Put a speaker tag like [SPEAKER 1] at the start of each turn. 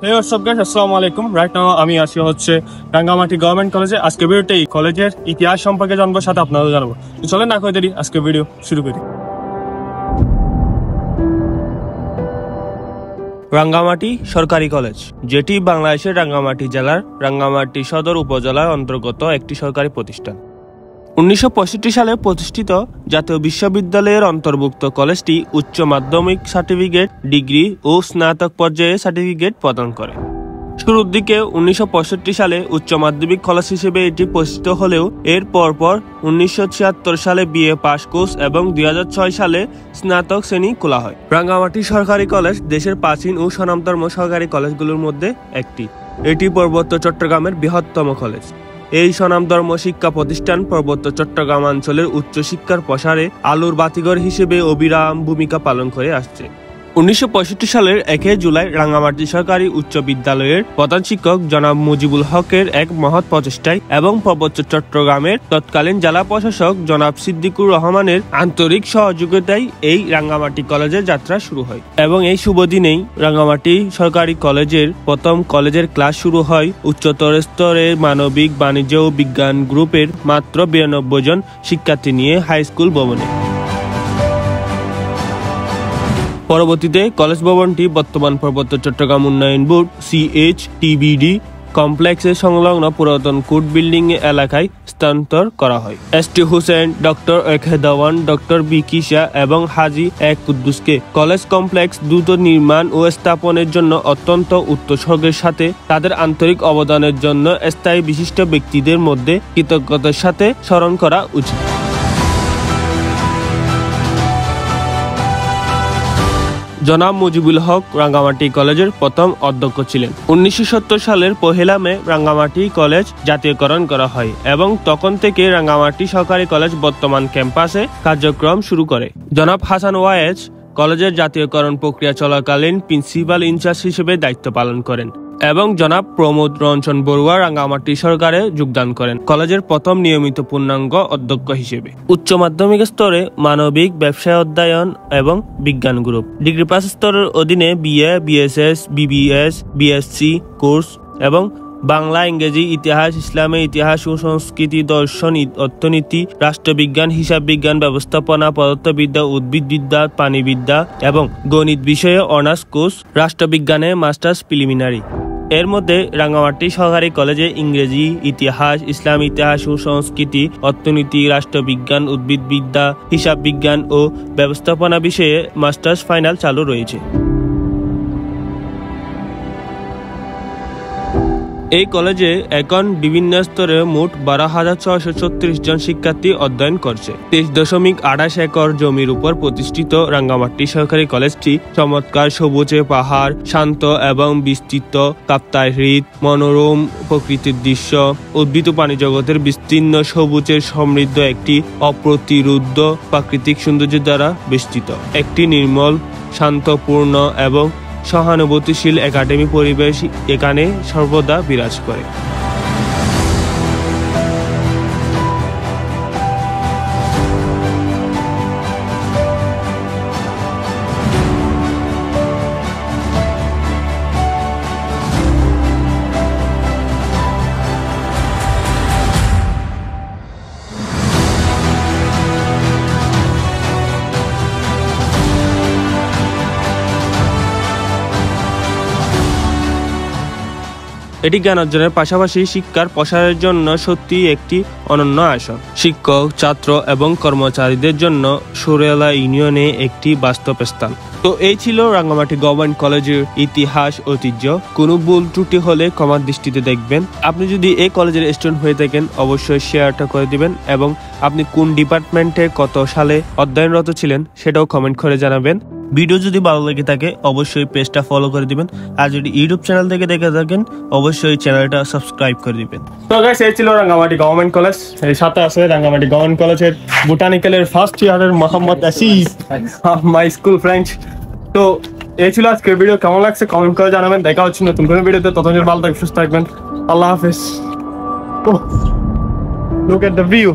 [SPEAKER 1] Hey, what's up guys? Assalamu alaikum. Right now আমি আছি হচ্ছে রাঙ্গামাটি গভর্নমেন্ট কলেজে। আজকে ভিডিওতে এই কলেজের ইতিহাস সম্পর্কে জানবো, সাথে আপনাদের জানাবো। তো চলেন না করে দেরি, আজকে ভিডিও শুরু করি। রাঙ্গামাটি সরকারি কলেজ, যেটি বাংলাদেশের রাঙ্গামাটি জেলার রাঙ্গামাটি সদর উপজেলার অন্তর্গত একটি সরকারি প্রতিষ্ঠান। 1965 সালে প্রতিষ্ঠিত জাতীয় বিশ্ববিদ্যালয়ের অন্তর্ভুক্ত কলেজটি উচ্চ মাধ্যমিক সার্টিফিকেট, ডিগ্রি ও স্নাতক পর্যায়ে সার্টিফিকেট প্রদান করে। শুরুর দিকে 1965 সালে উচ্চ মাধ্যমিক কলেজ হিসেবে এটি প্রতিষ্ঠিত হলেও এর পরপর 1976 সালে বিএ পাস কোর্স এবং 2006 সালে স্নাতক শ্রেণী খোলা হয়। রাঙ্গামাটি সরকারি কলেজ দেশের প্রাচীন ও স্বনামধন্য সরকারি কলেজগুলোর মধ্যে একটি। এটি পার্বত্য চট্টগ্রামের বৃহত্তম কলেজ। এই স্বনামধন্য শিক্ষা প্রতিষ্ঠান পার্বত্য চট্টগ্রাম অঞ্চলের উচ্চশিক্ষার প্রসারে আলোর বাতিঘর হিসেবে অবিরাম ভূমিকা পালন করে আসছে। 1965 সালের 1 জুলাই রাঙ্গামাটি সরকারি উচ্চ বিদ্যালয়ের প্রধান শিক্ষক জনাব মুজিবুল হকের এক মহৎ প্রচেষ্টায় এবং পার্বত্য চট্টগ্রামের তৎকালীন জেলা প্রশাসক জনাব সিদ্দিকুর রহমানের আন্তরিক সহযোগিতায় এই রাঙ্গামাটি কলেজের যাত্রা শুরু হয় এবং এই শুভ দিনেই রাঙ্গামাটি সরকারি কলেজের প্রথম কলেজের ক্লাস শুরু হয় উচ্চতর স্তরের মানবিক, বাণিজ্য ও বিজ্ঞান গ্রুপের মাত্র 92 জন শিক্ষার্থী নিয়ে হাই স্কুল ভবনে। পরবর্তীতে কলেজ ভবনটি বর্তমান পার্বত্য চট্টগ্রাম উন্নয়ন বোর্ড CHTBD কমপ্লেক্সের সংলগ্ন পুরাতন কোর্ট বিল্ডিং এলাকায় স্থানান্তর করা হয়। ST হোসেন, ডক্টর এখেদাওয়ান, ডক্টর বি কিশা এবং হাজি এক কুদ্দুসকে কলেজ কমপ্লেক্স দ্রুত নির্মাণ ও স্থাপনের জন্য অত্যন্ত উৎসর্গের সাথে তাদের আন্তরিক অবদানের জন্য স্থায়ী বিশিষ্ট ব্যক্তিদের মধ্যে কৃতজ্ঞতার সাথে স্মরণ করা উচিত। জনাব মুজিবুল হক রাঙ্গামাটি কলেজের প্রথম অধ্যক্ষ ছিলেন। 1970 সালের 1 মে রাঙ্গামাটি কলেজ জাতীয়করণ করা হয় এবং তখন থেকে রাঙ্গামাটি সরকারি কলেজ বর্তমান ক্যাম্পাসে কার্যক্রম শুরু করে। জনাব হাসান ওয়াইজ কলেজের জাতীয়করণ প্রক্রিয়া চলাকালীন প্রিন্সিপাল ইনচার্জ হিসেবে দায়িত্ব পালন করেন এবং জনাব প্রমোদ রঞ্জন বড়ুয়া রাঙ্গামাটি সরকারে যোগদান করেন কলেজের প্রথম নিয়মিত পূর্ণাঙ্গ অধ্যক্ষ হিসেবে। উচ্চ মাধ্যমিক স্তরে মানবিক, ব্যবসায় অধ্যয়ন এবং বিজ্ঞান গ্রুপ, ডিগ্রি পাস স্তরের অধীনে BA, BSS, BBS, BSc course এবং বাংলা, ইংরেজি, ইতিহাস, ইসলামের ইতিহাস ও সংস্কৃতি, দর্শন, অর্থনীতি, রাষ্ট্রবিজ্ঞান, হিসাব বিজ্ঞান, ব্যবস্থাপনা, পদার্থবিদ্যা, উদ্ভিদবিদ্যা, প্রাণীবিদ্যা এবং গণিত বিষয়ে অনার্স কোর্স, রাষ্ট্রবিজ্ঞানে মাস্টার্স প্রিলিমিনারি। এর মধ্যে রাঙ্গামাটি সরকারি কলেজে ইংরেজি, ইতিহাস, ইসলাম ইতিহাস ও সংস্কৃতি, অর্থনীতি, রাষ্ট্রবিজ্ঞান, উদ্ভিদবিদ্যা, হিসাব বিজ্ঞান ও ব্যবস্থাপনা বিষয়ে মাস্টার্স ফাইনাল চালু রয়েছে। এই কলেজে এখন বিভিন্ন স্তরে মোট 12,636 জন শিক্ষার্থী অধ্যয়ন করছে। 23.28 একর জমির উপর প্রতিষ্ঠিত রাঙ্গামাটি সরকারি কলেজটি চমৎকার সবুজে পাহাড়, শান্ত এবং বিস্তৃত কাপ্তাই হ্রদ, মনোরম প্রকৃতির দৃশ্য, উদ্ভিদ ও প্রাণী জগতের বিস্তীর্ণ সবুজের সমৃদ্ধ একটি অপ্রতিরোধ্য প্রাকৃতিক সৌন্দর্য দ্বারা বেষ্টিত একটি নির্মল, শান্তপূর্ণ এবং সহানুভূতিশীল একাডেমি পরিবেশ এখানে সর্বদা বিরাজ করে। এটি জ্ঞান অর্জনের পাশাপাশি শিক্ষার প্রসারের জন্য সত্যি একটি অনন্য আসন। শিক্ষক, ছাত্র এবং কর্মচারীদের জন্য সুরেলা ইউনিয়নে একটি বাস্তব স্থান। তো এই ছিল রাঙ্গামাটি গভর্নমেন্ট কলেজের ইতিহাস, ঐতিহ্য। কোনো ভুল ত্রুটি হলে ক্ষমার দৃষ্টিতে দেখবেন। আপনি যদি এই কলেজের স্টুডেন্ট হয়ে থাকেন অবশ্যই শেয়ারটা করে দিবেন এবং আপনি কোন ডিপার্টমেন্টে কত সালে অধ্যয়নরত ছিলেন সেটাও কমেন্ট করে জানাবেন। ভিডিও যদি ভালো লেগে থাকে অবশ্যই পেজটা ফলো করে দিবেন, আর যদি ইউটিউব চ্যানেল থেকে দেখে থাকেন অবশ্যই চ্যানেলটা সাবস্ক্রাইব করে দিবেন। তো গাইস, এই ছিল রাঙ্গামাটি গভর্নমেন্ট কলেজ। এর সাথে আছে রাঙ্গামাটি গভর্নমেন্ট কলেজের বোটানিক্যালের ফার্স্ট ইয়ারের Mohammad Asif, my school friend. তো এই ছিল আজকের ভিডিও। কেমন লাগছে কমেন্ট করে জানাবেন। দেখা হচ্ছে নতুন কোনো ভিডিওতে। ততদিন ভালো থাকবেন, সুস্থ থাকবেন। আল্লাহ হাফেজ। Look at the view.